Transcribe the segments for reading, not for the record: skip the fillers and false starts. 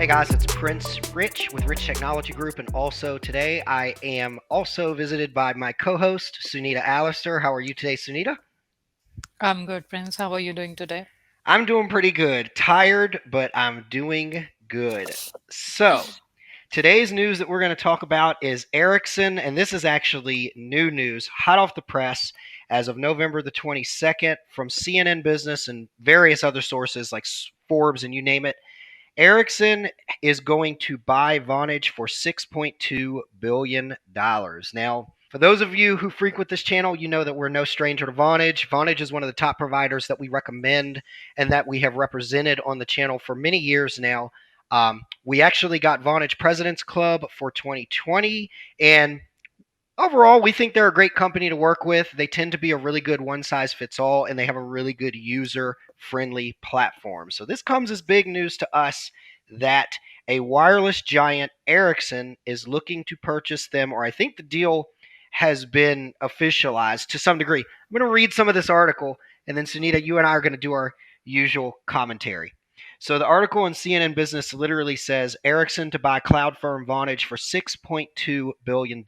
Hey guys, it's Prince Rich with Rich Technology Group, and also today I am also visited by my co-host Sunita Allister. How are you today, Sunita? I'm good, Prince. How are you doing today? I'm doing pretty good. Tired, but I'm doing good. So, today's news that we're going to talk about is Ericsson, and this is actually new news, hot off the press as of November the 22nd from CNN Business and various other sources like Forbes and you name it. Ericsson is going to buy Vonage for $6.2 billion. Now, for those of you who frequent this channel, you know that we're no stranger to Vonage. Vonage is one of the top providers that we recommend and that we have represented on the channel for many years now. We actually got Vonage President's Club for 2020, and overall, we think they're a great company to work with. They tend to be a really good one size fits all, and they have a really good user friendly platform. So, this comes as big news to us that a wireless giant, Ericsson, is looking to purchase them, or I think the deal has been officialized to some degree. I'm going to read some of this article, and then Sunita, you and I are going to do our usual commentary. So the article in CNN Business literally says Ericsson to buy cloud firm Vonage for $6.2 billion.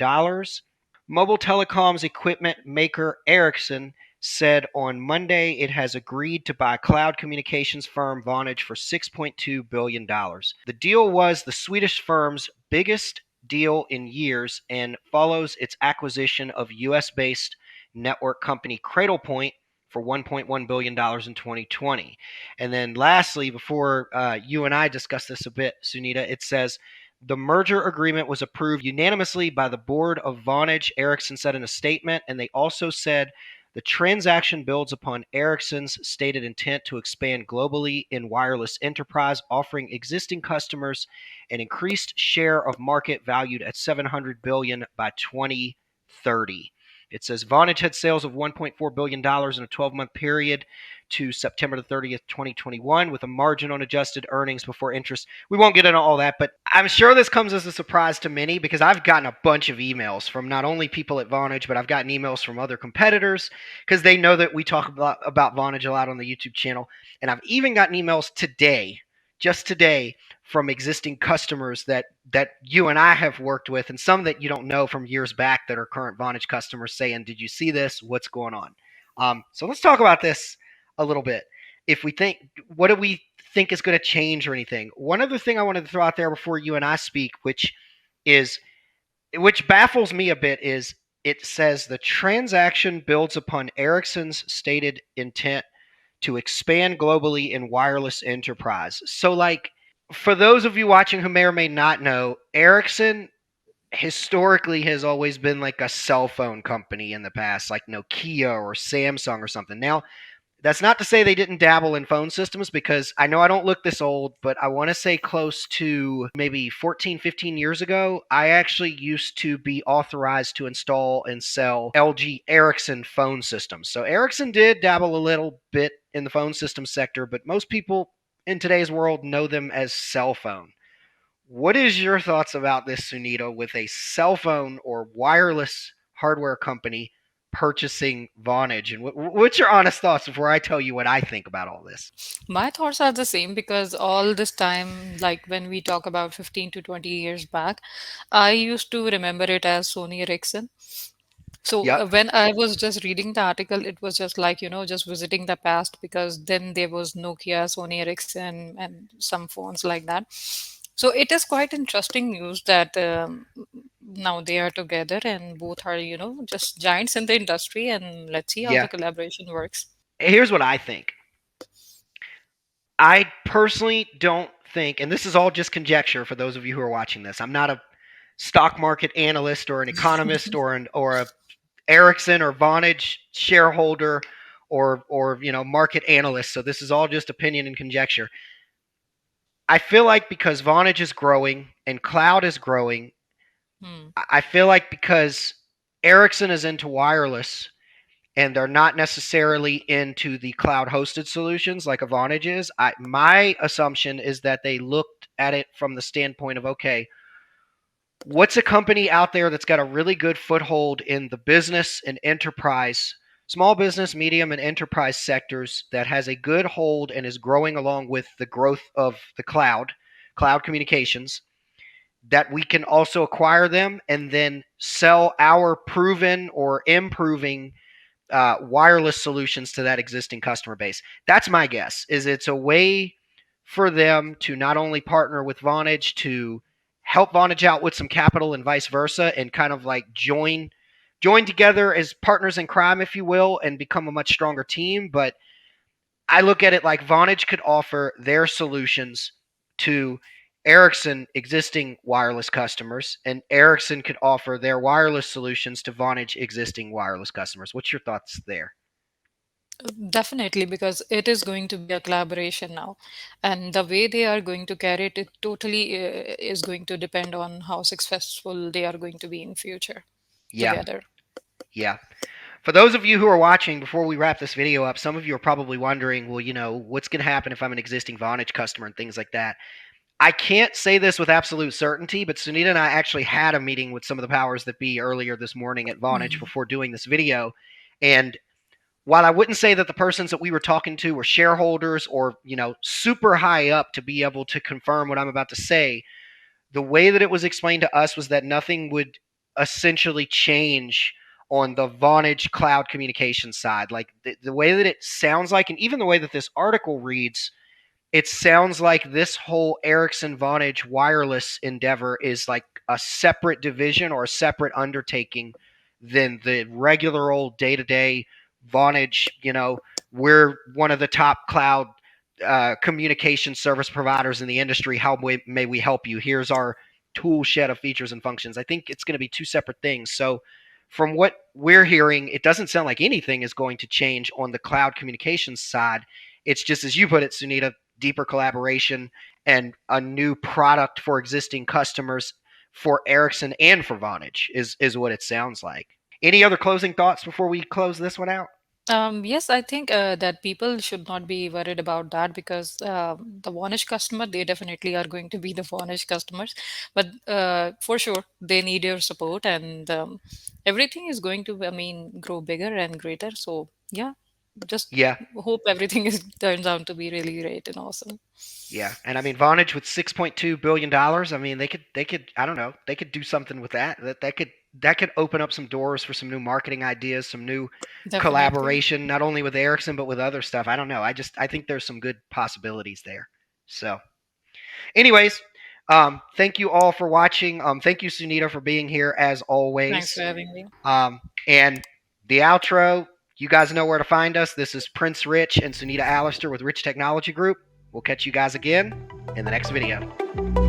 Mobile telecoms equipment maker Ericsson said on Monday it has agreed to buy cloud communications firm Vonage for $6.2 billion. The deal was the Swedish firm's biggest deal in years and follows its acquisition of US based network company Cradlepoint for $1.1 billion in 2020. And then lastly, before you and I discuss this a bit, Sunita, it says the merger agreement was approved unanimously by the board of Vonage, Ericsson said in a statement, and they also said the transaction builds upon Ericsson's stated intent to expand globally in wireless enterprise, offering existing customers an increased share of market valued at $700 billion by 2030. It says Vonage had sales of $1.4 billion in a 12-month period to September the 30th, 2021, with a margin on adjusted earnings before interest. We won't get into all that, but I'm sure this comes as a surprise to many because I've gotten a bunch of emails from not only people at Vonage, but I've gotten emails from other competitors because they know that we talk about Vonage a lot on the YouTube channel. And I've even gotten emails today, just today, from existing customers that you and I have worked with, and some that you don't know from years back that are current Vonage customers saying, "Did you see this? What's going on?" So let's talk about this a little bit. If we think, what do we think is going to change or anything? One other thing I wanted to throw out there before you and I speak, is which baffles me a bit, is it says the transaction builds upon Ericsson's stated intent to expand globally in wireless enterprise. So, like, for those of you watching who may or may not know, Ericsson historically has always been like a cell phone company in the past, like Nokia or Samsung or something. Now, that's not to say they didn't dabble in phone systems, because I know I don't look this old, but I want to say close to maybe 14, 15 years ago, I actually used to be authorized to install and sell LG Ericsson phone systems. So Ericsson did dabble a little bit in the phone system sector, but most people in today's world know them as cell phone. What is your thoughts about this, Sunita, with a cell phone or wireless hardware company purchasing Vonage? And what's your honest thoughts before I tell you what I think about all this? My thoughts are the same because all this time, like when we talk about 15 to 20 years back, I used to remember it as Sony Ericsson. So Yep. when I was just reading the article, it was just like, just visiting the past because then there was Nokia, Sony Ericsson, and some phones like that. So it is quite interesting news that now they are together and both are, just giants in the industry. And let's see how Yeah. the collaboration works. Here's what I think. I personally don't think, and this is all just conjecture for those of you who are watching this. I'm not a stock market analyst or an economist or a Ericsson or Vonage shareholder or market analyst. So this is all just opinion and conjecture. I feel like because Vonage is growing and cloud is growing, Hmm. I feel like because Ericsson is into wireless and they're not necessarily into the cloud hosted solutions like a Vonage is, my assumption is that they looked at it from the standpoint of, okay, what's a company out there that's got a really good foothold in the business and enterprise, small business, medium, and enterprise sectors that has a good hold and is growing along with the growth of the cloud? Cloud Communications, that we can also acquire them and then sell our proven or improving wireless solutions to that existing customer base. That's my guess. Is it's a way for them to not only partner with Vonage to help Vonage out with some capital and vice versa, and kind of like join together as partners in crime, if you will, and become a much stronger team. But I look at it like Vonage could offer their solutions to Ericsson existing wireless customers, and Ericsson could offer their wireless solutions to Vonage existing wireless customers. What's your thoughts there? Definitely, because it is going to be a collaboration now. And the way they are going to carry it, it totally is going to depend on how successful they are going to be in future Yeah, together. yeah. For those of you who are watching, before we wrap this video up, some of you are probably wondering, well, what's going to happen if I'm an existing Vonage customer and things like that. I can't say this with absolute certainty, but Sunita and I actually had a meeting with some of the powers that be earlier this morning at Vonage Mhm. before doing this video. And while I wouldn't say that the persons that we were talking to were shareholders or, super high up to be able to confirm what I'm about to say, the way that it was explained to us was that nothing would essentially change on the Vonage cloud communication side. Like the way that it sounds like, and even the way that this article reads, it sounds like this whole Ericsson Vonage wireless endeavor is like a separate division or a separate undertaking than the regular old day to day Vonage. We're one of the top cloud communication service providers in the industry. How may we help you? Here's our tool shed of features and functions. I think it's going to be two separate things. So, from what we're hearing, it doesn't sound like anything is going to change on the cloud communications side. It's just, as you put it, Sunita, deeper collaboration and a new product for existing customers for Ericsson and for Vonage is what it sounds like. Any other closing thoughts before we close this one out? Yes, I think that people should not be worried about that because the Vonage customer, they definitely are going to be the Vonage customers. But for sure, they need your support, and everything is going to, I mean, grow bigger and greater. So yeah, just Yeah, hope everything is turns out to be really great and awesome. yeah, and I mean Vonage with $6.2 billion. I mean they could I don't know, they could do something with that. That could open up some doors for some new marketing ideas, some new Definitely. collaboration, not only with Ericsson but with other stuff. I don't know. I think there's some good possibilities there. So, anyways, thank you all for watching. Thank you Sunita for being here as Thanks for always. having me. And the outro, you guys know where to find us. This is Prince Rich and Sunita Allister with Rich Technology Group. We'll catch you guys again in the next video.